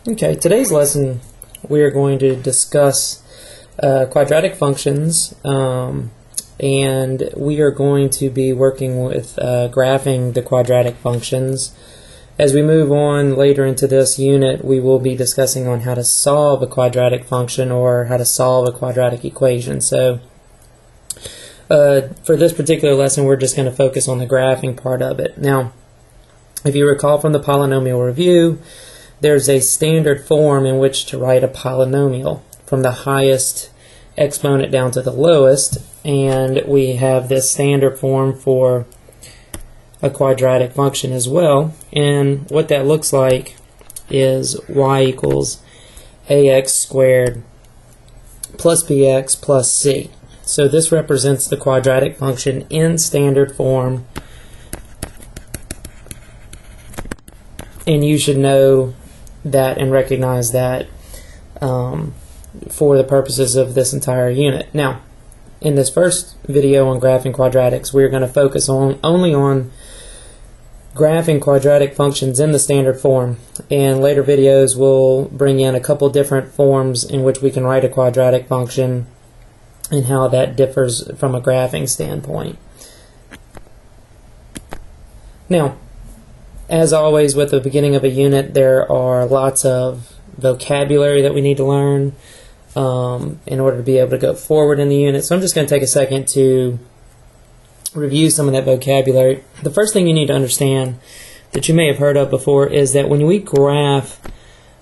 Okay, today's lesson we are going to discuss quadratic functions, and we are going to be working with graphing the quadratic functions. As we move on later into this unit, we will be discussing on how to solve a quadratic function or how to solve a quadratic equation. So for this particular lesson, we're just going to focus on the graphing part of it. Now, if you recall from the polynomial review, there's a standard form in which to write a polynomial from the highest exponent down to the lowest, and we have this standard form for a quadratic function as well. And what that looks like is y equals ax squared plus bx plus c. So this represents the quadratic function in standard form, and you should know that and recognize that for the purposes of this entire unit. Now, in this first video on graphing quadratics, we're going to focus only on graphing quadratic functions in the standard form. In later videos, we'll bring in a couple different forms in which we can write a quadratic function and how that differs from a graphing standpoint. Now, as always, with the beginning of a unit, there are lots of vocabulary that we need to learn in order to be able to go forward in the unit. So I'm just going to take a second to review some of that vocabulary. The first thing you need to understand that you may have heard of before is that when we graph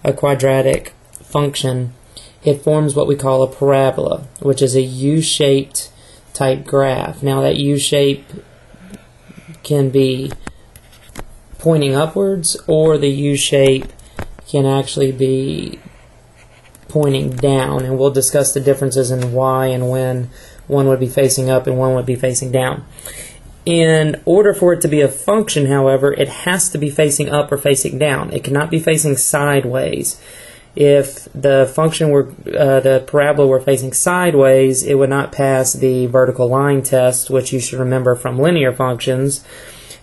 a quadratic function, it forms what we call a parabola, which is a U-shaped type graph. Now, that U-shape can be pointing upwards, or the U-shape can actually be pointing down, and we'll discuss the differences in why and when one would be facing up and one would be facing down. In order for it to be a function, however, it has to be facing up or facing down. It cannot be facing sideways. If the function were the parabola were facing sideways, it would not pass the vertical line test, which you should remember from linear functions.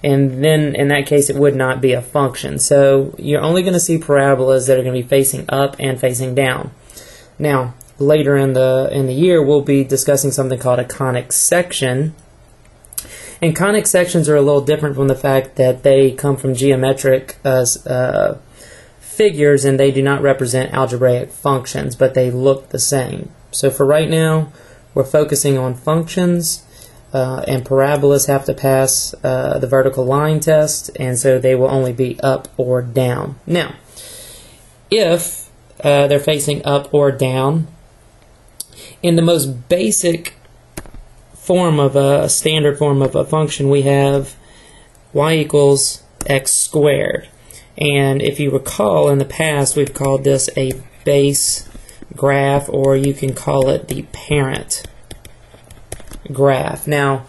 And then in that case it would not be a function. So you're only going to see parabolas that are going to be facing up and facing down. Now, later in the year, we'll be discussing something called a conic section. And conic sections are a little different from the fact that they come from geometric figures, and they do not represent algebraic functions, but they look the same. So for right now, we're focusing on functions. And parabolas have to pass the vertical line test, and so they will only be up or down. Now, if they're facing up or down, in the most basic form of a standard form of a function, we have y equals x squared. And if you recall, in the past, we've called this a base graph, or you can call it the parent graph. Now,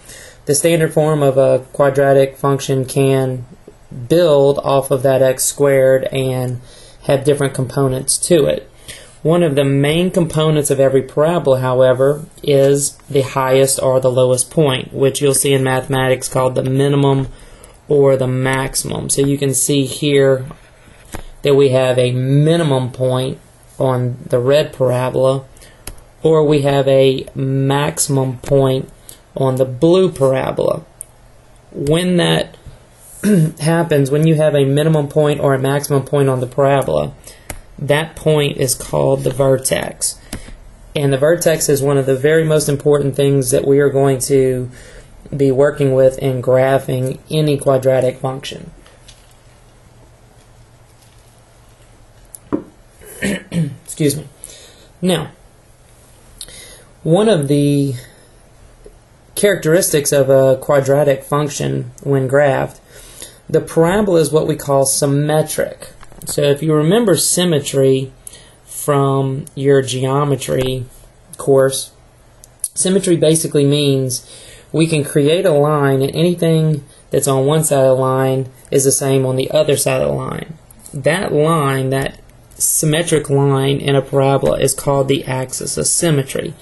the standard form of a quadratic function can build off of that x squared and have different components to it. One of the main components of every parabola, however, is the highest or the lowest point, which you'll see in mathematics called the minimum or the maximum. So you can see here that we have a minimum point on the red parabola, or we have a maximum point on the blue parabola. When that happens, when you have a minimum point or a maximum point on the parabola, that point is called the vertex. And the vertex is one of the very most important things that we are going to be working with in graphing any quadratic function. Excuse me. Now, one of the characteristics of a quadratic function when graphed, the parabola is what we call symmetric. So if you remember symmetry from your geometry course, symmetry basically means we can create a line, and anything that's on one side of the line is the same on the other side of the line. That line, that symmetric line in a parabola, is called the axis of symmetry.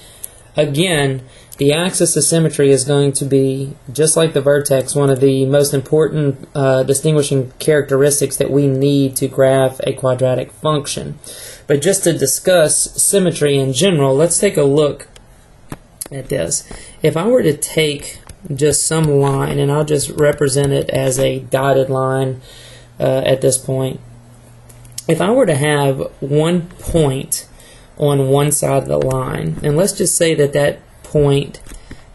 Again, the axis of symmetry is going to be, just like the vertex, one of the most important distinguishing characteristics that we need to graph a quadratic function. But just to discuss symmetry in general, let's take a look at this. If I were to take just some line, and I'll just represent it as a dotted line at this point. If I were to have one point on one side of the line, and let's just say that that point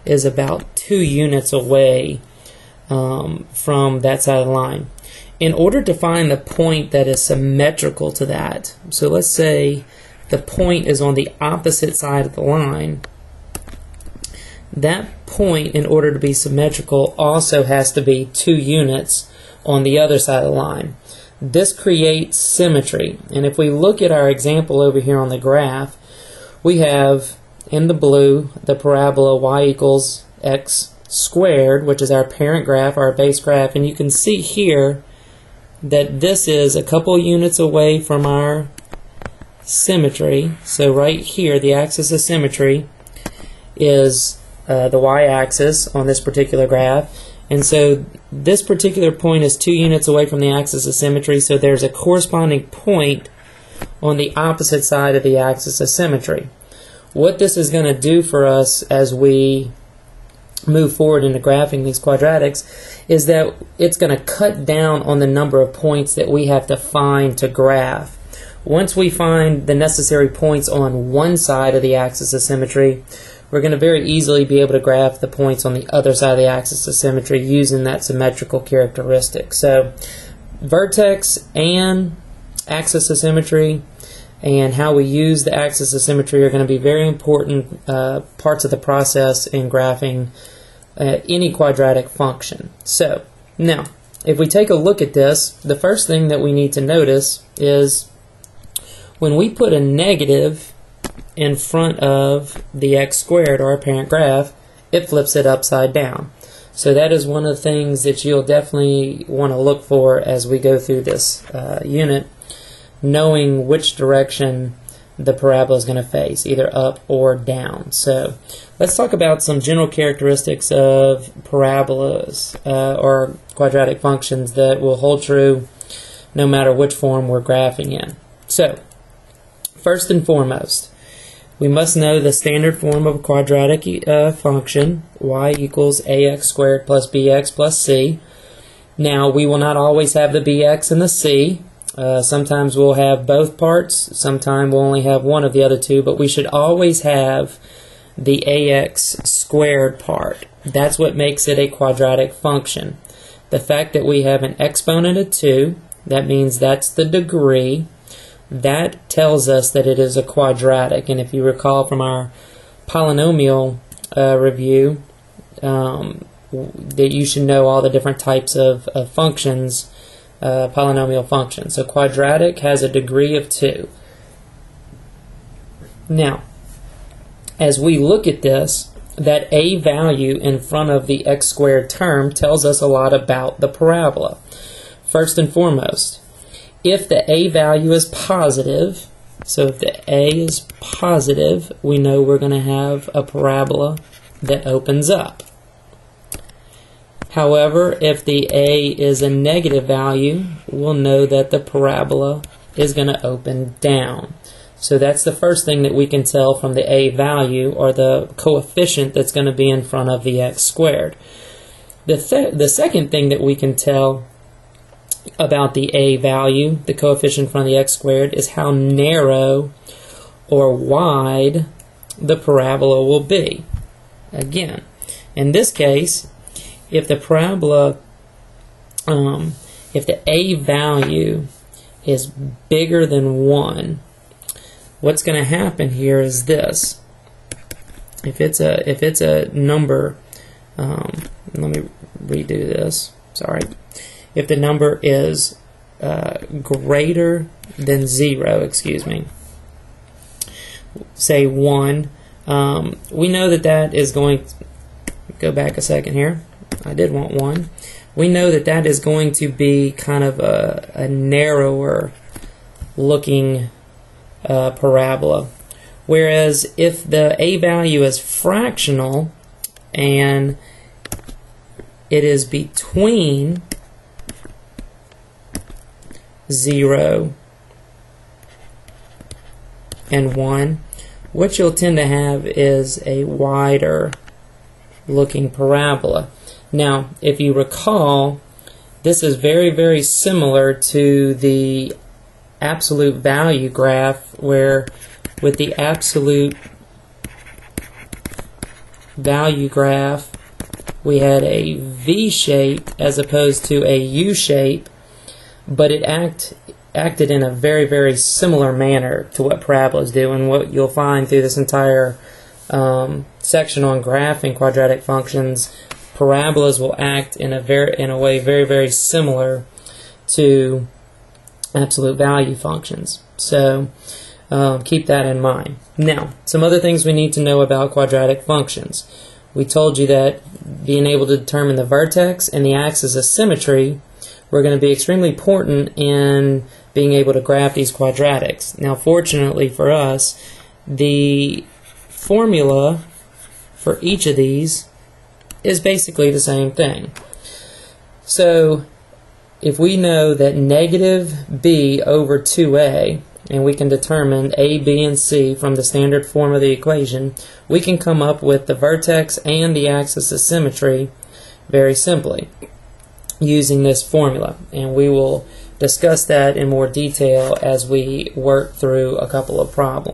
is about 2 units away from that side of the line. In order to find the point that is symmetrical to that, so let's say the point is on the opposite side of the line, that point, in order to be symmetrical, also has to be 2 units on the other side of the line. This creates symmetry. And if we look at our example over here on the graph, we have in the blue the parabola y equals x squared, which is our parent graph, our base graph, and you can see here that this is a couple units away from our symmetry. So right here, the axis of symmetry is the y-axis on this particular graph, and so this particular point is 2 units away from the axis of symmetry, so there's a corresponding point on the opposite side of the axis of symmetry. What this is going to do for us as we move forward into graphing these quadratics is that it's going to cut down on the number of points that we have to find to graph. Once we find the necessary points on one side of the axis of symmetry, we're going to very easily be able to graph the points on the other side of the axis of symmetry using that symmetrical characteristic. So vertex and axis of symmetry and how we use the axis of symmetry are going to be very important parts of the process in graphing any quadratic function. So now, if we take a look at this, the first thing that we need to notice is when we put a negative in front of the x squared, or our parent graph, it flips it upside down. So that is one of the things that you'll definitely want to look for as we go through this unit, knowing which direction the parabola is going to face, either up or down. So let's talk about some general characteristics of parabolas or quadratic functions that will hold true no matter which form we're graphing in. So first and foremost, we must know the standard form of a quadratic function, y equals ax squared plus bx plus c. Now, we will not always have the bx and the c. Sometimes we'll have both parts, sometimes we'll only have one of the other two, but we should always have the ax squared part. That's what makes it a quadratic function. The fact that we have an exponent of 2, that means that's the degree. That tells us that it is a quadratic, and if you recall from our polynomial review, that you should know all the different types of functions, polynomial functions. So quadratic has a degree of 2. Now, as we look at this, that a value in front of the x squared term tells us a lot about the parabola. First and foremost, if the a value is positive, so if the a is positive, we know we're going to have a parabola that opens up. However, if the a is a negative value, we'll know that the parabola is going to open down. So that's the first thing that we can tell from the a value, or the coefficient that's going to be in front of the x squared. The second thing that we can tell about the a value, the coefficient in front of the x squared, is how narrow or wide the parabola will be. Again, in this case, if the parabola, if the a value is bigger than 1, what's going to happen here is this. If it's a number, let me redo this. Sorry. If the number is greater than 0, say 1, we know that that is going to, go back a second here, I did want 1. We know that that is going to be kind of a narrower looking parabola. Whereas if the a value is fractional and it is between 0 and 1, what you'll tend to have is a wider looking parabola. Now, if you recall, this is very, very similar to the absolute value graph, where with the absolute value graph we had a V shape as opposed to a U shape, but it acted in a very, very similar manner to what parabolas do. And what you'll find through this entire section on graphing quadratic functions, parabolas will act in a way very, very similar to absolute value functions. So keep that in mind. Now, some other things we need to know about quadratic functions. We told you that being able to determine the vertex and the axis of symmetry were going to be extremely important in being able to graph these quadratics. Now, fortunately for us, the formula for each of these is basically the same thing. So if we know that negative b over 2a, and we can determine a, b, and c from the standard form of the equation, we can come up with the vertex and the axis of symmetry very simply using this formula. And we will discuss that in more detail as we work through a couple of problems.